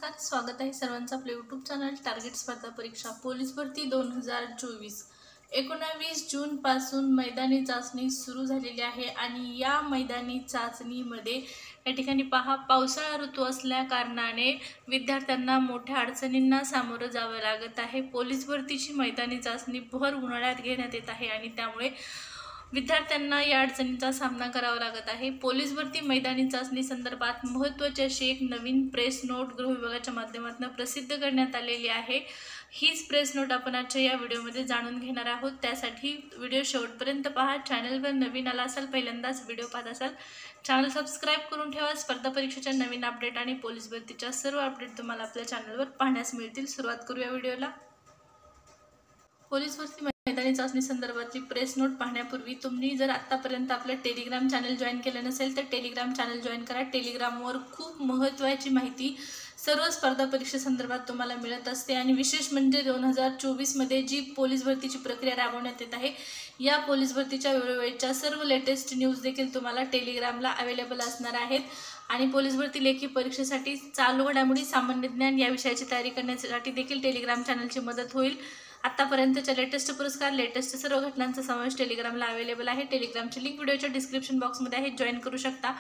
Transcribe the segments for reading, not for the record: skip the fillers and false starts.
स्वागत आहे सर्वांचं आपल्या यूट्यूब चॅनल टार्गेट स्पर्धा परीक्षा पोलीस भरती 2024। 19 जून पासून मैदानी चाचणी सुरू झालेली आहे आणि या मैदानी चाचणीमध्ये या ठिकाणी पावसाळा ऋतू असल्या कारणाने विद्यार्थ्यांना मोठ्या अडचणींना सामोरं जावं लागत आहे। पोलीस भरतीची मैदानी चाचणी भर उन्हाळ्यात घेण्यात येत आहे आणि त्यामुळे विद्यार्थ्यांना या अडचणींचा सामना करावा लागत आहे। पोलीस भरती मैदानी चाचणी संदर्भात महत्त्वाची अशी एक नवीन प्रेस नोट गृह विभागाच्या माध्यमातून प्रसिद्ध करण्यात आलेली आहे। हीच प्रेस नोट आपण आजच्या या व्हिडिओमध्ये जाणून घेणार आहोत। त्यासाठी व्हिडिओ शेवटपर्यंत पहा। चॅनलवर नवीन आला असाल, पहिल्यांदाच व्हिडिओ पाहत असाल, चॅनल सबस्क्राइब करून ठेवा। स्पर्धा परीक्षेच्या नवीन अपडेट आणि पोलीस भरतीच्या सर्व अपडेट तुम्हाला आपल्या चॅनलवर पाहण्यास मिळतील। सुरुवात करूया व्हिडिओला। पोलीस भरती मैदानी चाचणी संदर्भातली प्रेस नोट पाहण्यापूर्वी तुम्ही जर आतापर्यंत आपलं टेलिग्राम चॅनल जॉईन केलं नसेल तर टेलिग्राम चॅनल जॉईन करा। टेलिग्रामवर खूप महत्त्वाची माहिती सर्व स्पर्धा परीक्षेसंदर्भात तुम्हाला मिळत असते आणि विशेष म्हणजे 2024 मध्ये जी पोलीस भरतीची प्रक्रिया राबवण्यात येत आहे, या पोलीस भरतीच्या वेळोवेळच्या सर्व लेटेस्ट न्यूज देखील तुम्हाला टेलिग्रामला अवेलेबल असणार आहेत। आणि पोलीस भरती लेखी परीक्षेसाठी चालू घडामोडी, सामान्य ज्ञान या विषयाची तयारी करण्यासाठी देखील टेलिग्राम चॅनलची मदत होईल। आतापर्यंतच्या लेटेस्ट पुरस्कार, लेटेस्ट सर्व घटनांचा समावेश टेलिग्रामला अवेलेबल आहे। टेलिग्रामची लिंक व्हिडिओच्या डिस्क्रिप्शन बॉक्समध्ये आहे, जॉईन करू शकता।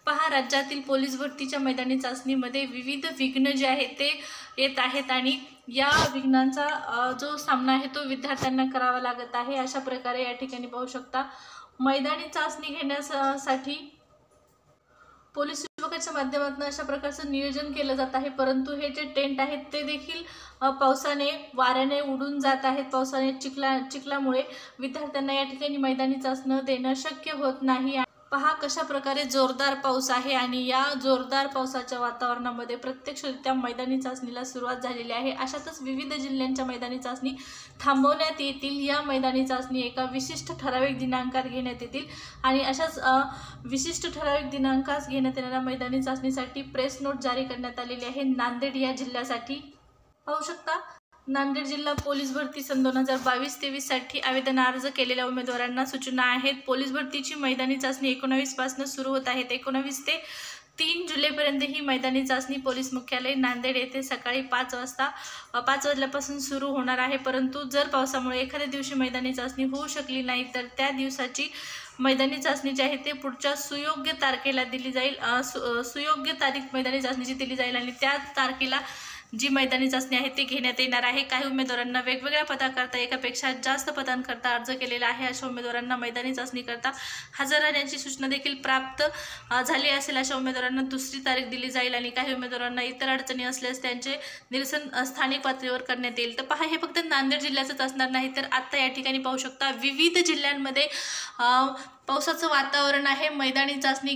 पहा, राज्यातील पोलीस भरतीच्या मैदानी चाचणीमध्ये विविध विघ्न जे आहेत ते येत आहेत आणि या विघ्नांचा जो सामना आहे तो विद्यार्थ्यांना करावा लागत आहे। अशा प्रकारे या ठिकाणी पाहू शकता, मैदानी चाचणी घेण्यासाठी पोलीस विभागाच्या माध्यमातून अशा प्रकारचं नियोजन केलं जात आहे, परंतु हे जे टेंट आहेत ते देखील पावसाने, वाऱ्याने उडून जात आहेत। पावसाने चिखलामुळे विद्यार्थ्यांना या ठिकाणी मैदानी चाचणी देणं शक्य होत नाही। पहा कशा प्रकारे जोरदार पाऊस आहे आणि या जोरदार पावसाच्या वातावरणामध्ये प्रत्यक्षरित्या मैदानी चाचणीला सुरुवात झालेली आहे। अशातच विविध जिल्ह्यांच्या मैदानी चाचणी थांबवण्यात येतील। या मैदानी चाचणी एका विशिष्ट ठराविक दिनांकात घेण्यात येतील आणि अशाच विशिष्ट ठराविक दिनांकात घेण्यात येणाऱ्या मैदानी चाचणीसाठी प्रेस नोट जारी करण्यात आलेली आहे। नांदेड या जिल्ह्यासाठी पाहू शकता, नांदेड जिल्हा पोलीस भरती सन 2022-23 साठी आवेदन अर्ज केलेल्या उमेदवारांना सूचना आहेत। पोलीस भरतीची मैदानी चाचणी 19 पासून सुरू होत आहे। 19 ते 3 जुलैपर्यंत ही मैदानी चाचणी पोलीस मुख्यालय नांदेड येथे सकाळी 5 वाजल्यापासून सुरू होणार आहे। परंतु जर पावसामुळे एखाद्या दिवशी मैदानी चाचणी होऊ शकली नाही तर त्या दिवसाची मैदानी चाचणी जी आहे ते पुढच्या सुयोग्य तारखेला दिली जाईल। सुयोग्य तारीख मैदानी चाचणीची दिली जाईल आणि त्या तारखेला जी मैदानी चाचणी आहे ती घेण्यात येणार आहे। काही उमेदवारांना वेगवेगळ्या पदाकरता एकापेक्षा जास्त पदांकरता अर्ज केलेला आहे। अशा उमेदवारांना मैदानी चाचणी करता हजर राहण्याची सूचना देखील प्राप्त झाली असेल। अशा उमेदवारांना दुसरी तारीख दिली जाईल आणि काही उमेदवारांना इतर अडचणी असल्यास त्यांचे निरसन स्थानिक पातळीवर करण्यात येईल। तर पहा, हे फक्त नांदेड जिल्ह्याचंच असणार नाही तर आता या ठिकाणी पाहू शकता विविध जिल्ह्यांमध्ये पावसाचं वातावरण आहे। मैदानी चाचणी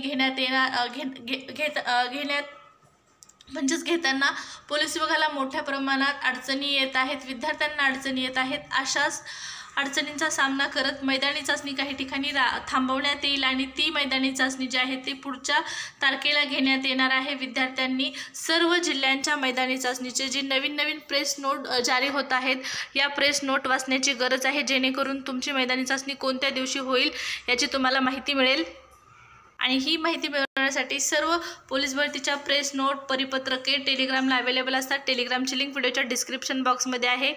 घेताना पोलीस विभागाला मोठ्या प्रमाणात अडचणी येत आहेत, विद्यार्थ्यांना अडचणी येत आहेत। अशाच अडचणींचा सामना करत मैदानी चाचणी काही ठिकाणी थांबवण्यात येईल आणि ती मैदानी चाचणी जी आहे ती पुढच्या तारखेला घेण्यात येणार आहे। विद्यार्थ्यांनी सर्व जिल्ह्यांच्या मैदानी चाचणीचे जे नवीन प्रेस नोट जारी होत आहेत, या प्रेस नोट वाचण्याची गरज आहे, जेणेकरून तुमची मैदानी चाचणी कोणत्या दिवशी होईल याची तुम्हाला माहिती मिळेल। आणि ही माहिती मिळवण्यासाठी सर्व पोलीस भरतीच्या प्रेस नोट, परिपत्रके टेलिग्रामला अवेलेबल असतात। टेलिग्रामची लिंक व्हिडिओच्या डिस्क्रिप्शन बॉक्समध्ये आहे।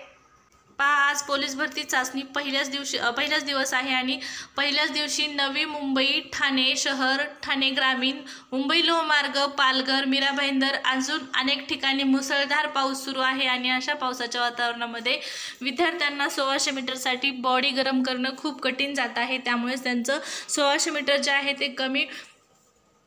पहा, आज पोलीस भरती चाचणी पहिलाच दिवस आहे आणि पहिल्याच दिवशी नवी मुंबई, ठाणे शहर, ठाणे ग्रामीण, मुंबई लोहमार्ग, पालघर, मीरा भाईंदर अजून अनेक ठिकाणी मुसळधार पाऊस सुरू आहे आणि अशा पावसाच्या वातावरणामध्ये विद्यार्थ्यांना 1600 मीटरसाठी बॉडी गरम करणं खूप कठीण जात आहे। त्यामुळे त्यांचं 1600 मीटर जे आहे ते कमी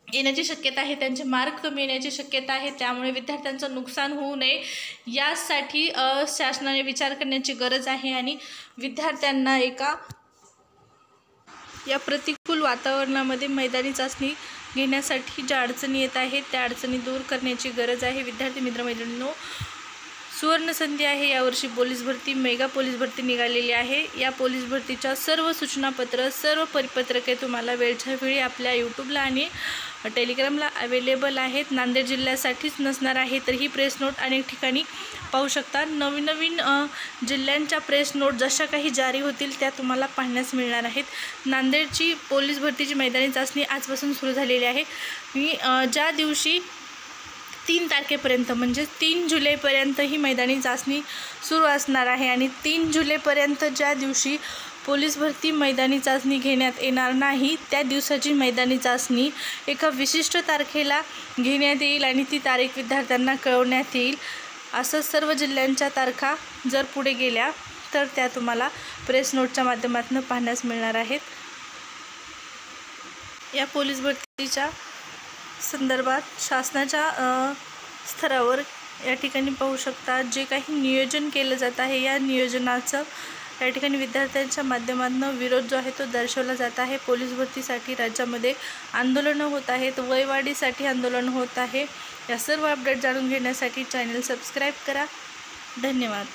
येण्याची शक्यता आहे, त्यांचे मार्क कमी येण्याची शक्यता आहे। त्यामुळे विद्यार्थ्यांचं नुकसान होऊ नये यासाठी शासनाने विचार करण्याची गरज आहे आणि विद्यार्थ्यांना या प्रतिकूल वातावरणामध्ये मैदानी चाचणी घेण्यासाठी ज्या अडचणी येत आहेत त्या अडचणी दूर करण्याची गरज आहे। विद्यार्थी मित्रमैत्रिणींनो, सुवर्ण संधी आहे। यावर्षी पोलीस भरती, मेगा पोलीस भरती निघालेली आहे। या पोलीस भरतीच्या सर्व सूचनापत्र, सर्व परिपत्रके तुम्हाला वेळच्या वेळी आपल्या यूट्यूबला आणि टेलिग्रामला अवेलेबल आहेत। नांदेड जिल्ह्यासाठीच नसणार आहे तर ही प्रेस नोट अनेक ठिकाणी पाहू शकता। नवीन जिल्ह्यांच्या प्रेस नोट जशा काही जारी होतील त्या तुम्हाला पाहण्यास मिळणार आहेत। नांदेडची पोलीस भरतीची मैदानी चाचणी आजपासून सुरू झालेली आहे। ज्या दिवशी 3 तारखेपर्यंत म्हणजे 3 जुलैपर्यंत ही मैदानी चाचणी सुरू असणार आहे। आणि 3 जुलैपर्यंत ज्या दिवशी पोलीस भरती मैदानी चाचणी घेण्यात येणार नाही त्या दिवसाची मैदानी चाचणी एका विशिष्ट तारखेला घेण्यात येईल आणि ती तारीख विद्यार्थ्यांना कळवण्यात येईल। असं सर्व जिल्ह्यांच्या तारखा जर पुढे गेल्या तर त्या तुम्हाला प्रेस नोटच्या माध्यमातून पाहण्यास मिळणार आहेत। या पोलीस भरतीच्या संदर्भात शासनाच्या स्तरावर या ठिकाणी पाहू शकता जे काही नियोजन केलं जात आहे या नियोजनाचं या ठिकाणी विद्यार्थ्यांच्या माध्यमातून विरोध जो आहे तो दर्शवला जात आहे। पोलीस भरतीसाठी राज्यामध्ये आंदोलनं होत आहेत, वयवाढीसाठी आंदोलन होत आहे। या सर्व अपडेट जाणून घेण्यासाठी चॅनल सबस्क्राईब करा। धन्यवाद।